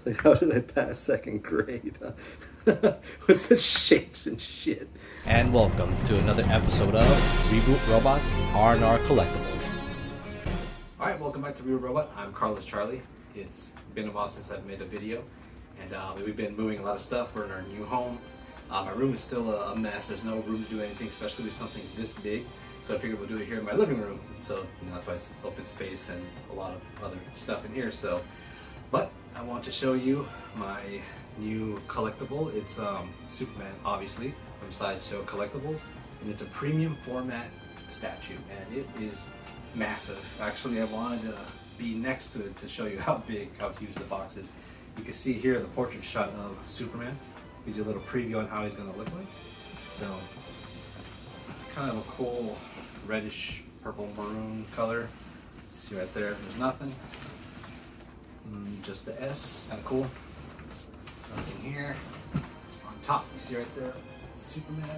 Like, how did I pass second grade? With the shapes and shit. And welcome to another episode of Reboot Robots R&R Collectibles. Alright, welcome back to Reboot Robot. I'm Carlos Charlie. It's been a while since I've made a video, and we've been moving a lot of stuff. We're in our new home. My room is still a mess. There's no room to do anything, especially with something this big. So I figured we'll do it here in my living room. So that's why it's open space and a lot of other stuff in here. But I want to show you my new collectible. It's Superman, obviously, from Sideshow Collectibles, and it's a premium format statue, and it is massive. Actually, I wanted to be next to it to show you how huge the box is. You can see here the portrait shot of Superman. Gives you a little preview on how he's going to look like. So, kind of a cool reddish purple maroon color. See right there, there's nothing. Just the S, kind of cool. Nothing here. On top, you see right there, Superman.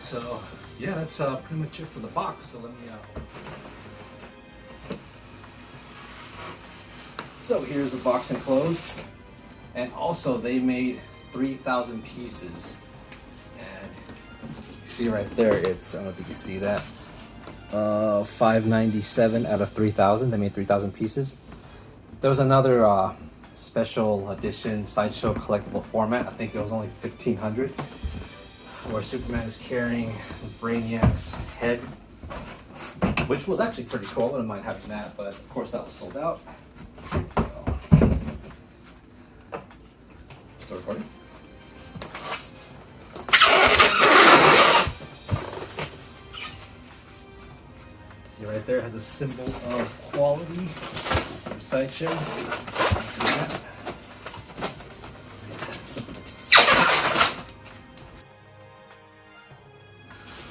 So, yeah, that's pretty much it for the box. So let me. So here's the box enclosed, and also they made 3,000 pieces. And you see right there, it's, I don't know if you can see that, 597 out of 3,000. They made 3,000 pieces. There was another special edition Sideshow collectible format. I think it was only 1,500, where Superman is carrying Brainiac's head, which was actually pretty cool. I wouldn't mind having that, but of course that was sold out. Still recording? See right there, it has a symbol of quality from Sideshow.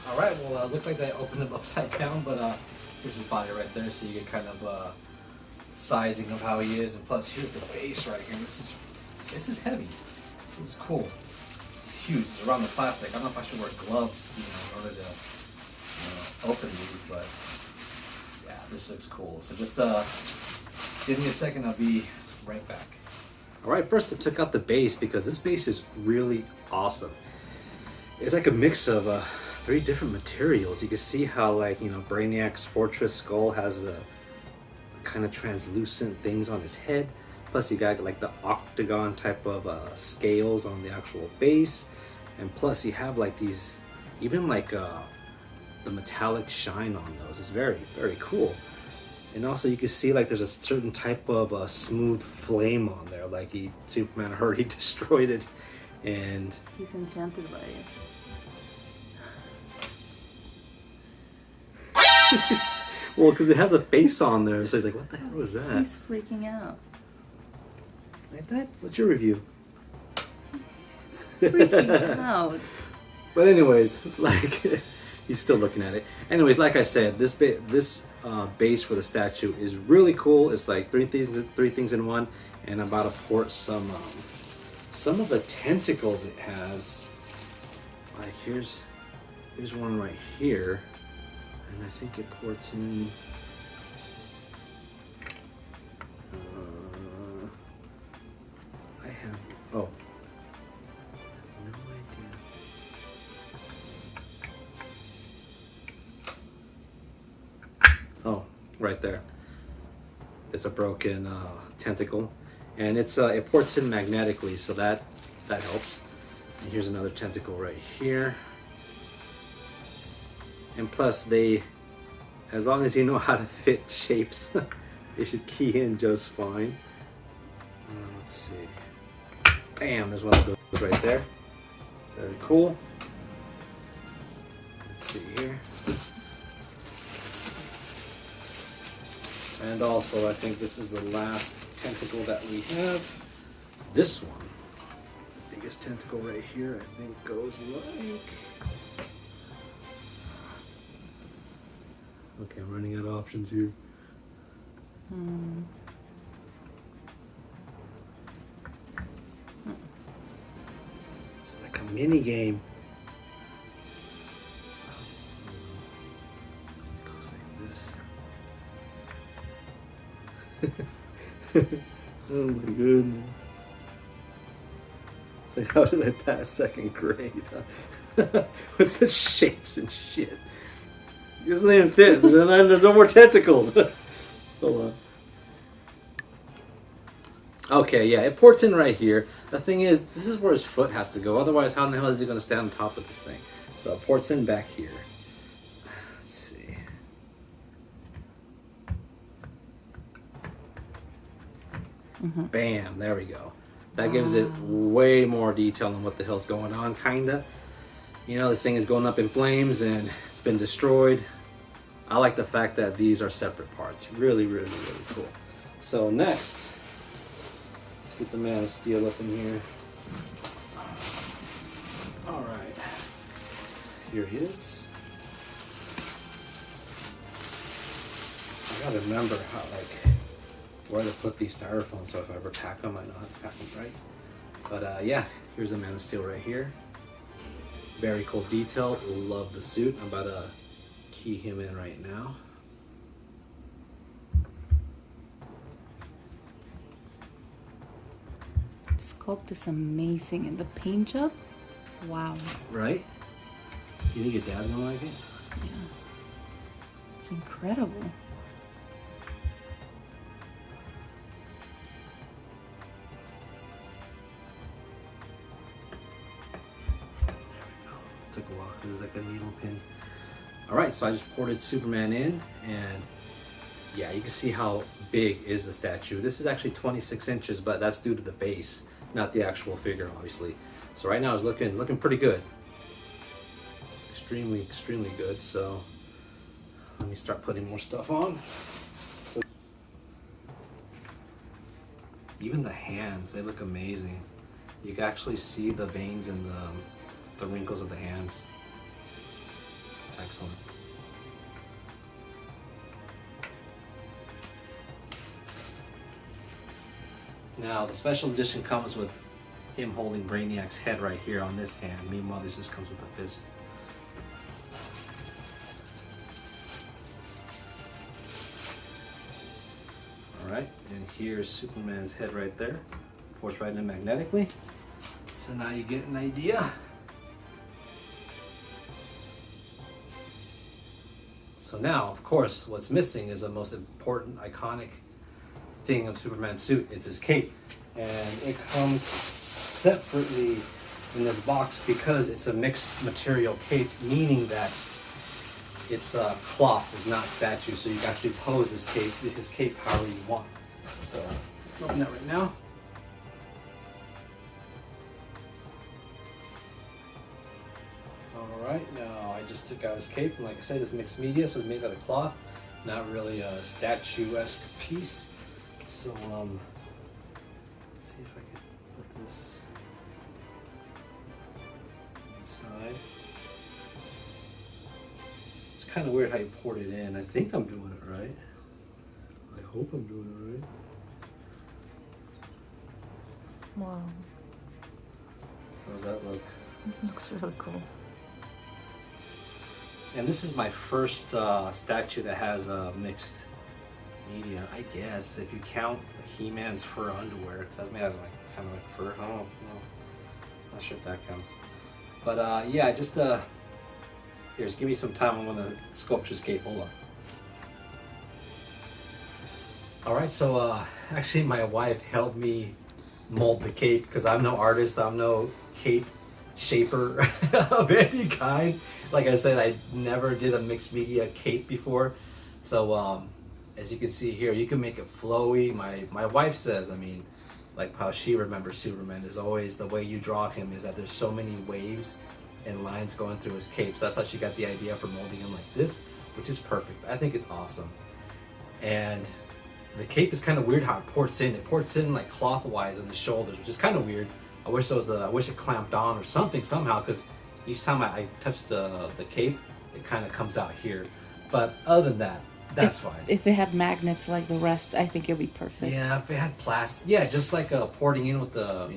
Alright, well, it looked like I opened them upside down, but here's his body right there, so you get kind of sizing of how he is. And plus, here's the base right here. This is heavy. This is cool. This is huge. It's around the plastic. I don't know if I should wear gloves, in order to open these, but yeah, this looks cool. So just give me a second. I'll be right back. All right, first I took out the base because this base is really awesome. It's like a mix of 3 different materials. You can see how, like, Brainiac's fortress skull has a kind of translucent things on his head. Plus you got like the octagon type of scales on the actual base, and plus you have like these, even like the metallic shine on those. It's very, very cool. And also you can see like there's a certain type of smooth flame on there. Like Superman heard he destroyed it, and he's enchanted by it. Well, because it has a face on there, so he's like, what the hell was that? He's freaking out. Like that? What's your review? Freaking out. But anyways, like, he's still looking at it. Anyways, like I said, this base for the statue is really cool. It's like three things in one, and I'm about to port some of the tentacles it has. Like here's one right here. And I think it ports in. I have no idea. Oh, right there. It's a broken tentacle, and it ports in magnetically, so that helps. And here's another tentacle right here. And plus, as long as you know how to fit shapes, they should key in just fine. Let's see. Bam, there's one of those right there. Very cool. Let's see here. And also, I think this is the last tentacle that we have. This one, the biggest tentacle right here, I think goes like... Okay, I'm running out of options here. It's like a mini game. It goes like this. Oh my goodness. It's like, how did I pass second grade? With the shapes and shit. It doesn't even fit. There's no more tentacles. Hold on. Okay, yeah, it ports in right here. The thing is, this is where his foot has to go. Otherwise, how in the hell is he going to stand on top of this thing? So it ports in back here. Let's see. Bam, there we go. That gives it way more detail on what the hell's going on, kinda. You know, this thing is going up in flames and it's been destroyed. I like the fact that these are separate parts. Really, really, really cool. So next, let's get the Man of Steel up in here. All right, here he is. I gotta remember how, where to put these styrofoams, so if I ever pack them, I know how to pack them right. But yeah, here's the Man of Steel right here. Very cool detail. Love the suit. I'm about to key him in right now. The sculpt is amazing, and the paint job, wow. Right? You think your dad's gonna like it? Yeah, it's incredible. Took a while because it's like a needle pin. Alright, so I just ported Superman in, and yeah, you can see how big is the statue. This is actually 26 inches, but that's due to the base, not the actual figure, obviously. So right now it's looking pretty good. Extremely, extremely good. So let me start putting more stuff on. Even the hands, they look amazing. You can actually see the veins and the wrinkles of the hands. Excellent. Now the special edition comes with him holding Brainiac's head right here on this hand. Meanwhile, this just comes with a fist. Alright, and here's Superman's head right there. Ports right in magnetically. So now you get an idea. So now, of course, what's missing is the most important, iconic thing of Superman's suit. It's his cape. And it comes separately in this box because it's a mixed material cape, meaning that it's cloth, it's not statue, so you can actually pose his cape however you want. So, open that right now. Alright, now I just took out his cape, and like I said, it's mixed media, so it's made out of cloth, not really a statue-esque piece. So, let's see if I can put this inside. It's kind of weird how you poured it in. I think I'm doing it right. I hope I'm doing it right. Wow, How does that look? it looks really cool. And this is my first statue that has mixed media, I guess, if you count He-Man's fur underwear, because that's made out of kind of like fur. I don't know. Not sure if that counts. But yeah, just here, just give me some time. I'm gonna sculpt his cape. Hold on. All right, so actually, my wife helped me mold the cape because I'm no artist. I'm no cape shaper of any kind. Like I said, I never did a mixed media cape before. So as you can see here, you can make it flowy. My wife says, I mean, like how she remembers Superman is always the way you draw him is that there's so many waves and lines going through his cape. So that's how she got the idea for molding him like this, which is perfect. I think it's awesome. And the cape is kind of weird how it ports in. It ports in like cloth-wise on the shoulders, which is kind of weird. I wish I wish it clamped on or something somehow, because each time I touch the cape, it kind of comes out here. But other than that, that's fine. If it had magnets like the rest, I think it'd be perfect. Yeah, if it had plastic, yeah, just like porting in with the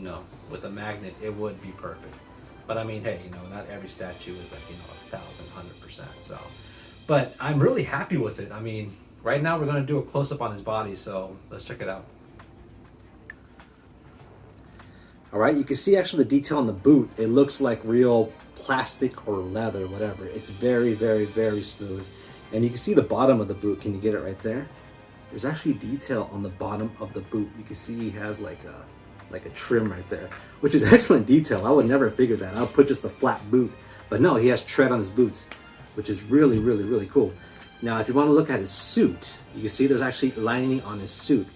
with a magnet, it would be perfect. But I mean, hey, not every statue is like 1,000%. So, but I'm really happy with it. I mean, right now we're gonna do a close up on his body, so let's check it out. All right, you can see actually the detail on the boot. It looks like real plastic or leather, whatever. It's very, very, very smooth. And you can see the bottom of the boot. Can you get it right there? There's actually detail on the bottom of the boot. You can see he has like a trim right there, which is excellent detail. I would never figure that. I would put just a flat boot, but no, he has tread on his boots, which is really, really, really cool. Now, if you want to look at his suit, you can see there's actually lining on his suit.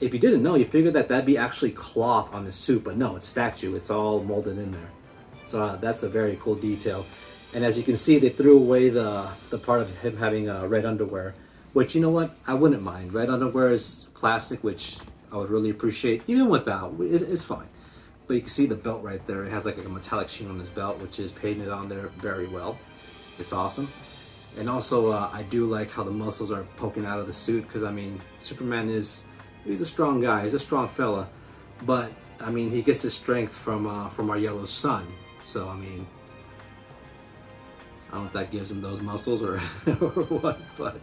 If you didn't know, you figured that that'd be actually cloth on his suit, but no, it's statue. It's all molded in there. So that's a very cool detail. And as you can see, they threw away the part of him having red underwear, which, you know what, I wouldn't mind. Red underwear is classic, which I would really appreciate. Even without, it's fine. But you can see the belt right there. It has like a metallic sheen on his belt, which is painted on there very well. It's awesome. And also, I do like how the muscles are poking out of the suit, because, I mean, Superman he's a strong guy. He's a strong fella. But, I mean, he gets his strength from our yellow sun. So, I mean, I don't know if that gives him those muscles or, or what, but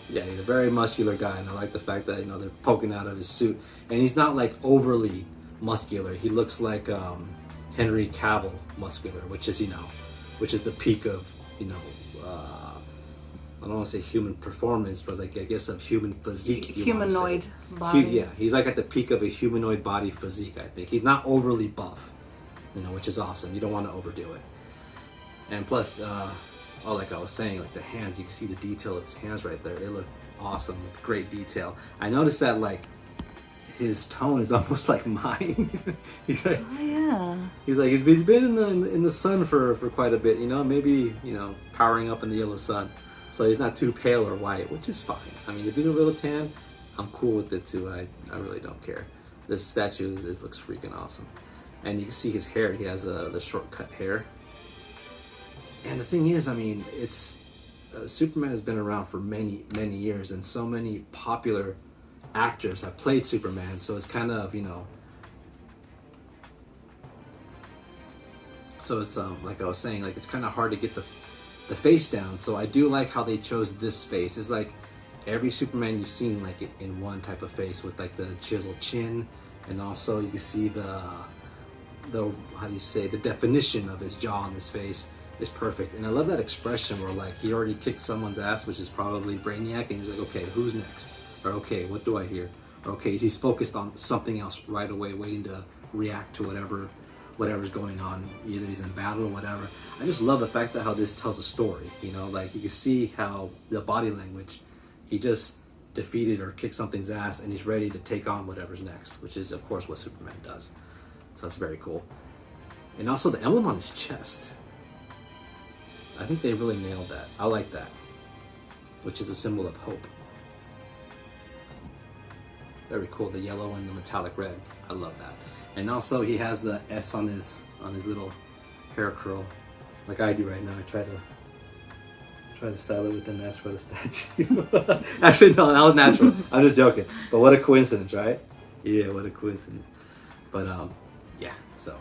yeah, he's a very muscular guy, and I like the fact that, you know, they're poking out of his suit. And he's not like overly muscular. He looks like Henry Cavill muscular, which is, you know, which is the peak of, you know, I don't want to say human performance, but like, I guess of human physique. Humanoid body. Yeah, he's like at the peak of a humanoid body physique, I think. He's not overly buff, you know, which is awesome. You don't want to overdo it. And plus, like I was saying, like the hands, you can see the detail of his hands right there. They look awesome with great detail. I noticed that, like, his tone is almost like mine. He's like, oh yeah. He's like, he's been in the sun for quite a bit, you know, maybe, you know, powering up in the yellow sun. So he's not too pale or white, which is fine. I mean, if he's a real tan, I'm cool with it too. I really don't care. This statue looks freaking awesome. And you can see his hair. He has the shortcut hair. And the thing is, I mean, Superman has been around for many, many years, and so many popular actors have played Superman, so it's kind of, you know, so it's like I was saying, like, it's kind of hard to get the face down. So I do like how they chose this face. It's like every Superman you've seen, like, in one type of face, with like the chiseled chin, and also you can see the how do you say, the definition of his jaw on his face is perfect. And I love that expression where, like, he already kicked someone's ass, which is probably Brainiac, and he's like, okay, who's next? Or, okay, what do I hear? Or, okay, he's focused on something else right away, waiting to react to whatever's going on. Either he's in battle or whatever. I just love the fact that how this tells a story, you know, like, you can see how the body language, he just defeated or kicked something's ass, and he's ready to take on whatever's next, which is, of course, what Superman does. So that's very cool. And also the emblem on his chest, I think they really nailed that. I like that, which is a symbol of hope. Very cool, the yellow and the metallic red. I love that. And also he has the S on his little hair curl, like I do right now. I try to style it with an S for the statue. Actually, no, that was natural. I'm just joking. But what a coincidence, right? Yeah, what a coincidence. But yeah, so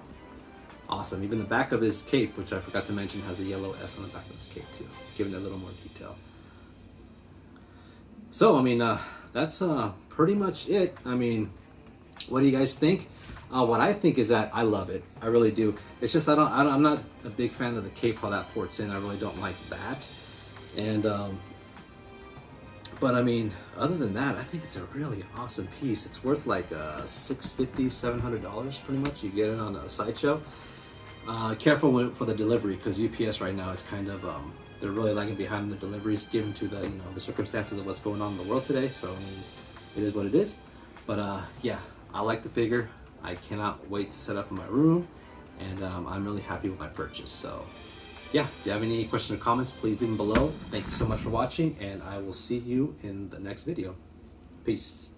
awesome. Even the back of his cape, which I forgot to mention, has a yellow S on the back of his cape too, giving it a little more detail. So, I mean, that's pretty much it. I mean, what do you guys think? What I think is that I love it. I really do. It's just I'm not a big fan of the cape, how that ports in. I really don't like that. And but I mean, other than that, I think it's a really awesome piece. It's worth like $650, $700 pretty much. You get it on a Sideshow. Careful for the delivery, because UPS right now is kind of they're really lagging behind the deliveries, given to the the circumstances of what's going on in the world today. So I mean, it is what it is. But yeah, I like the figure. I cannot wait to set up in my room, and I'm really happy with my purchase. So yeah, if you have any questions or comments, please leave them below. Thank you so much for watching, and I will see you in the next video. Peace.